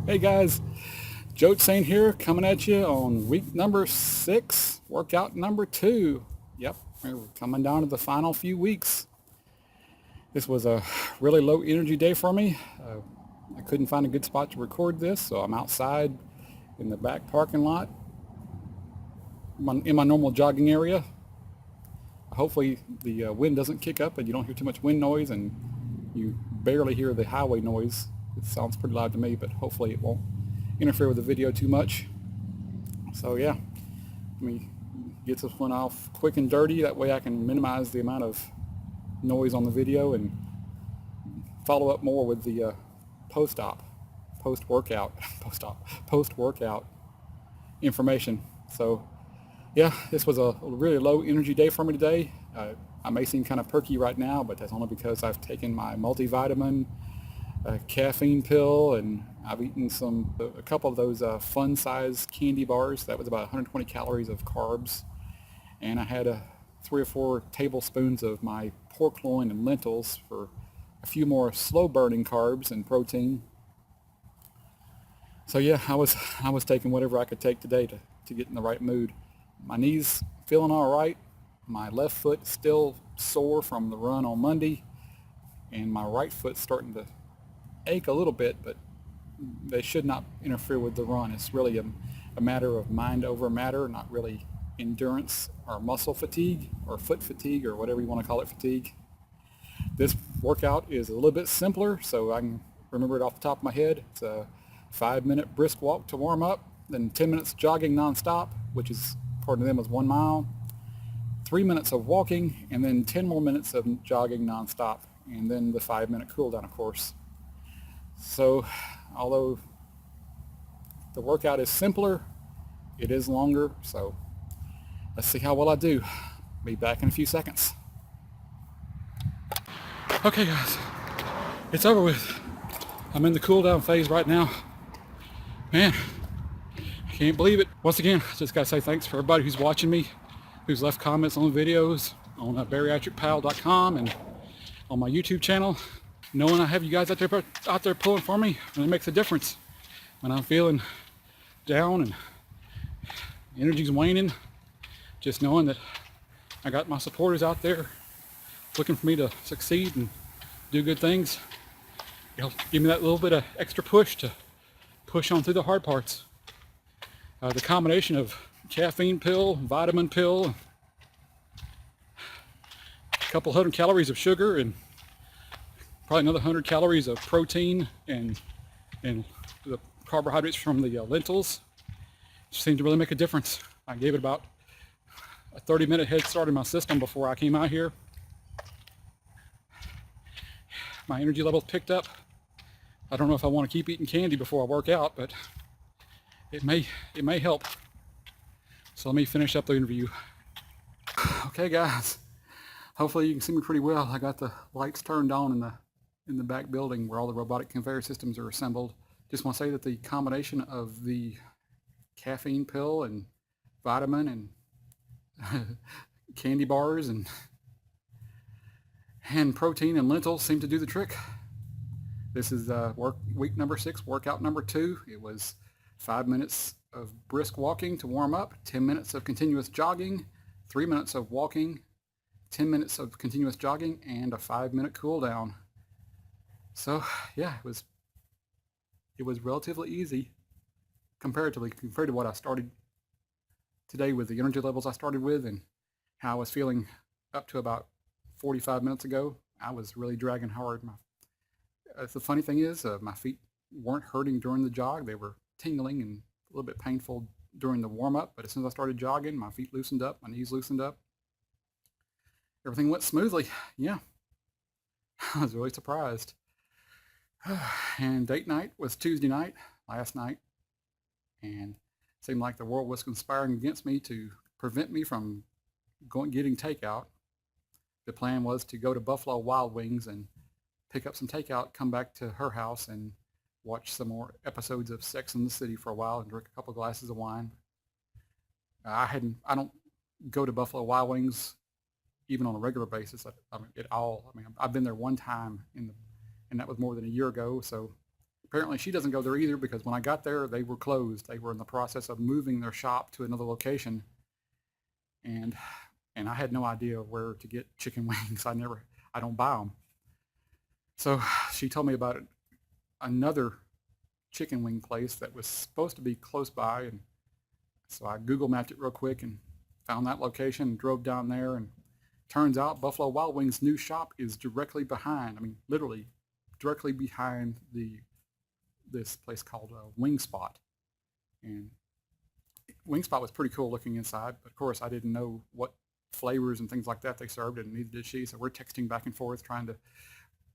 Hey guys, Joe Saint here, coming at you on week number 6, workout number 2. Yep, we're coming down to the final few weeks. This was a really low energy day for me. I couldn't find a good spot to record this, so I'm outside in the back parking lot in my normal jogging area. Hopefully the wind doesn't kick up and you don't hear too much wind noise and you barely hear the highway noise. It sounds pretty loud to me, but hopefully it won't interfere with the video too much. So yeah, let me get this one off quick and dirty. That way I can minimize the amount of noise on the video and follow up more with the post-workout information. So yeah, this was a really low energy day for me today. I may seem kind of perky right now, but that's only because I've taken my multivitamin, caffeine pill, and I've eaten a couple of those fun size candy bars. That was about 120 calories of carbs, and I had 3 or 4 tablespoons of my pork loin and lentils for a few more slow burning carbs and protein. So yeah, I was taking whatever I could take today to get in the right mood. My knees feeling all right. My left foot still sore from the run on Monday, and my right foot's starting to ache a little bit, but they should not interfere with the run. It's really a matter of mind over matter, not really endurance or muscle fatigue or foot fatigue or whatever you want to call it, fatigue. This workout is a little bit simpler, so I can remember it off the top of my head. It's a 5-minute brisk walk to warm up, then 10 minutes jogging nonstop, which is, according to them, is 1 mile, 3 minutes of walking, and then 10 more minutes of jogging nonstop, and then the 5-minute cool down, of course. So although the workout is simpler, it is longer. So let's see how well I do. Be back in a few seconds. Okay guys, it's over with. I'm in the cool down phase right now. Man, I can't believe it. Once again, I just gotta say thanks for everybody who's watching me, who's left comments on the videos on bariatricpal.com and on my YouTube channel. Knowing I have you guys out there pulling for me really makes a difference. When I'm feeling down and energy's waning, just knowing that I got my supporters out there looking for me to succeed and do good things, it'll give me that little bit of extra push to push on through the hard parts. The combination of caffeine pill, vitamin pill, a couple 100 calories of sugar, and probably another 100 calories of protein and the carbohydrates from the lentils seemed to really make a difference. I gave it about a 30-minute head start in my system before I came out here. My energy levels picked up. I don't know if I want to keep eating candy before I work out, but it may help. So let me finish up the interview. Okay guys, hopefully you can see me pretty well. I got the lights turned on in the back building where all the robotic conveyor systems are assembled. Just want to say that the combination of the caffeine pill and vitamin and candy bars and protein and lentils seem to do the trick. This is week number 6, workout number 2. It was 5 minutes of brisk walking to warm up, 10 minutes of continuous jogging, 3 minutes of walking, 10 minutes of continuous jogging, and a 5-minute cool down. So yeah, it was relatively easy comparatively compared to what I started today with the energy levels I started with and how I was feeling up to about 45 minutes ago. I was really dragging hard. The funny thing is, my feet weren't hurting during the jog. They were tingling and a little bit painful during the warm-up, but as soon as I started jogging, my feet loosened up, my knees loosened up. Everything went smoothly. Yeah, I was really surprised. And date night was Tuesday night, last night, and it seemed like the world was conspiring against me to prevent me from getting takeout. The plan was to go to Buffalo Wild Wings and pick up some takeout, come back to her house and watch some more episodes of Sex and the City for a while and drink a couple glasses of wine. I don't go to Buffalo Wild Wings even on a regular basis. I've been there one time and that was more than a year ago. So apparently she doesn't go there either because when I got there, they were closed. They were in the process of moving their shop to another location, and I had no idea where to get chicken wings. I don't buy them. So she told me about another chicken wing place that was supposed to be close by, and so I Google mapped it real quick and found that location and drove down there, and turns out Buffalo Wild Wings' new shop is directly behind, I mean literally directly behind this place called Wing Spot. And Wing Spot was pretty cool looking inside, but of course I didn't know what flavors and things like that they served, and neither did she, so we're texting back and forth trying to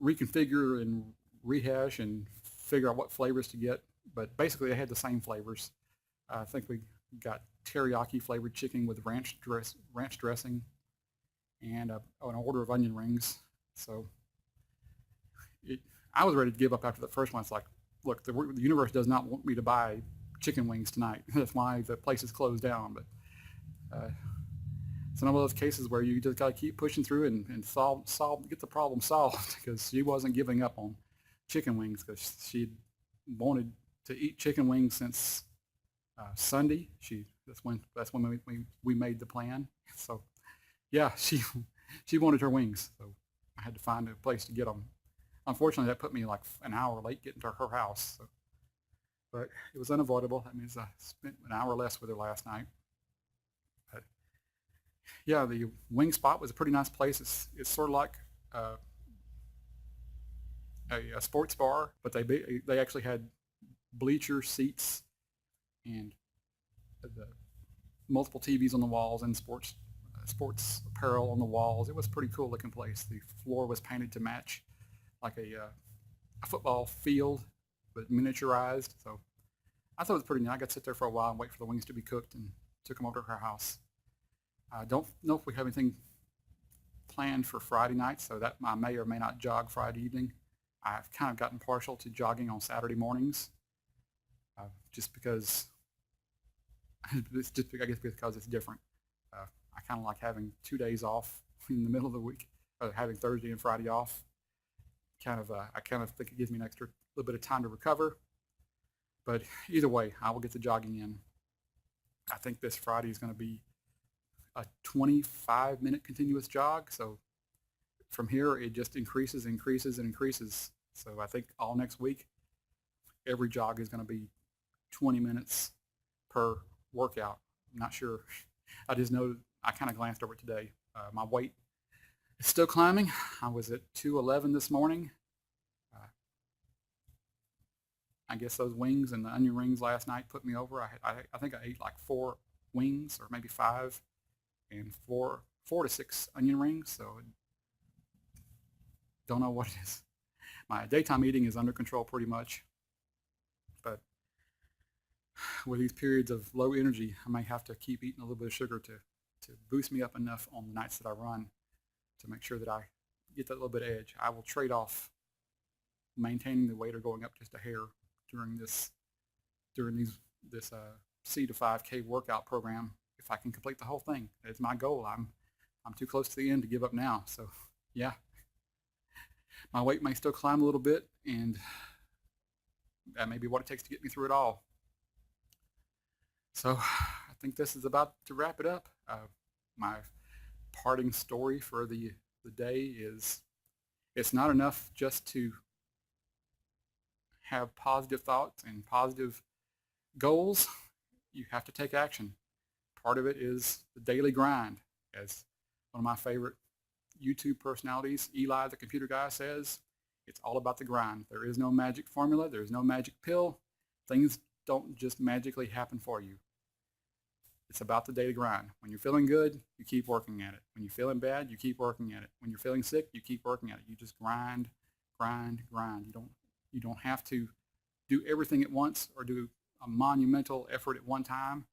reconfigure and rehash and figure out what flavors to get. But basically they had the same flavors. I think we got teriyaki flavored chicken with ranch dressing, and an order of onion rings. So I was ready to give up after the first one. It's like, look, the universe does not want me to buy chicken wings tonight. That's why the place is closed down. But it's one of those cases where you just got to keep pushing through and get the problem solved, because she wasn't giving up on chicken wings because she wanted to eat chicken wings since Sunday. That's when we made the plan. So yeah, she wanted her wings, so I had to find a place to get them. Unfortunately, that put me like an hour late getting to her house. So, but it was unavoidable. That means I spent an hour less with her last night. But yeah, the Wing Spot was a pretty nice place. It's sort of like a sports bar, but they actually had bleacher seats and the multiple TVs on the walls and sports apparel on the walls. It was a pretty cool looking place. The floor was painted to match like a football field, but miniaturized. So I thought it was pretty neat. I got to sit there for a while and wait for the wings to be cooked, and took them over to her house. I don't know if we have anything planned for Friday night, so that I may or may not jog Friday evening. I've kind of gotten partial to jogging on Saturday mornings, just because it's just, I guess because it's different. I kind of like having 2 days off in the middle of the week, or having Thursday and Friday off. I kind of think it gives me an extra little bit of time to recover. But either way, I will get the jogging in. I think this Friday is going to be a 25-minute continuous jog. So from here, it just increases, increases, and increases. So I think all next week, every jog is going to be 20 minutes per workout. I'm not sure. I just know I kind of glanced over it today. My weight is still climbing. I was at 211 this morning. I guess those wings and the onion rings last night put me over. I think I ate like 4 wings, or maybe 5, and 4 to 6 onion rings. So don't know what it is. My daytime eating is under control pretty much, but with these periods of low energy, I may have to keep eating a little bit of sugar to boost me up enough on the nights that I run to make sure that I get that little bit of edge. I will trade off maintaining the weight or going up just a hair during this C25K workout program if I can complete the whole thing. It's my goal. I'm too close to the end to give up now. So yeah, my weight may still climb a little bit, and that may be what it takes to get me through it all. So I think this is about to wrap it up. My parting story for the day is, it's not enough just to have positive thoughts and positive goals. You have to take action. Part of it is the daily grind. As one of my favorite YouTube personalities, Eli the Computer Guy, says, it's all about the grind. There is no magic formula. There is no magic pill. Things don't just magically happen for you. It's about the daily grind. When you're feeling good, you keep working at it. When you're feeling bad, you keep working at it. When you're feeling sick, you keep working at it. You just grind, grind, grind. You don't have to do everything at once or do a monumental effort at one time,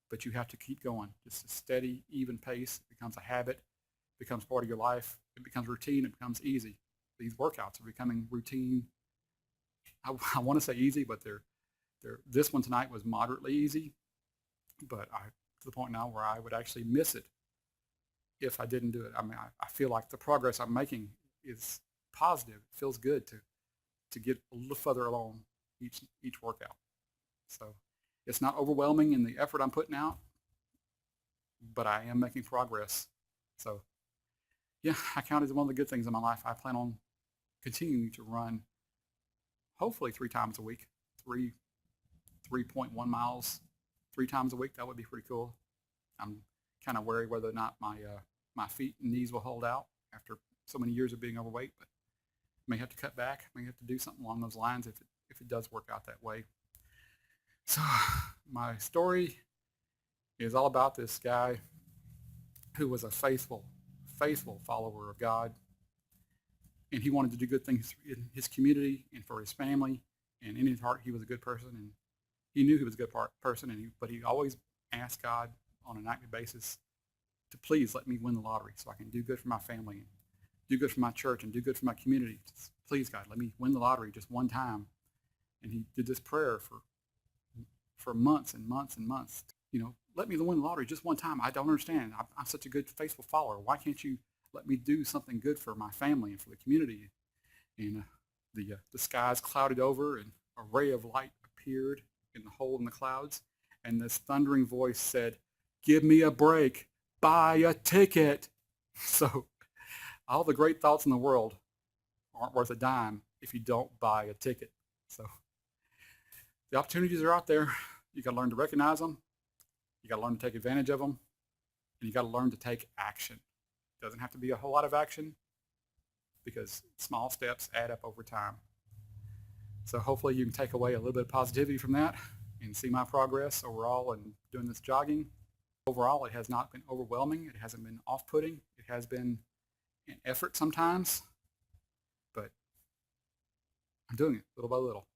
but you have to keep going. Just a steady, even pace. It becomes a habit. It becomes part of your life. It becomes routine. It becomes easy. These workouts are becoming routine. I want to say easy, but this one tonight was moderately easy, but to the point now where I would actually miss it if I didn't do it. I mean, I feel like the progress I'm making is positive. It feels good to get a little further along each workout. So it's not overwhelming in the effort I'm putting out, but I am making progress. So yeah, I count it as one of the good things in my life. I plan on continuing to run hopefully 3 times a week, 3.1 miles 3 times a week. That would be pretty cool. I'm kind of worried whether or not my feet and knees will hold out after so many years of being overweight, but may have to cut back, may have to do something along those lines if it does work out that way. So my story is all about this guy who was a faithful follower of God, and he wanted to do good things in his community and for his family, and in his heart he was a good person, and he knew he was a good person, but he always asked God on a nightly basis to please let me win the lottery so I can do good for my family and do good for my church and do good for my community. Just, please, God, let me win the lottery just one time. And he did this prayer for months and months and months. Let me win the lottery just one time. I don't understand. I'm such a good, faithful follower. Why can't you let me do something good for my family and for the community? And the skies clouded over, and a ray of light appeared in the hole in the clouds. And this thundering voice said, "Give me a break. Buy a ticket." So all the great thoughts in the world aren't worth a dime if you don't buy a ticket. So the opportunities are out there. You got to learn to recognize them. You got to learn to take advantage of them. And you got to learn to take action. It doesn't have to be a whole lot of action, because small steps add up over time. So hopefully you can take away a little bit of positivity from that and see my progress overall in doing this jogging. Overall, it has not been overwhelming. It hasn't been off-putting. It has been an effort sometimes, but I'm doing it little by little.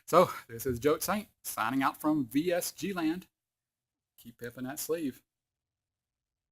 So this is Joe Saint signing out from VSG land. Keep pimping that sleeve.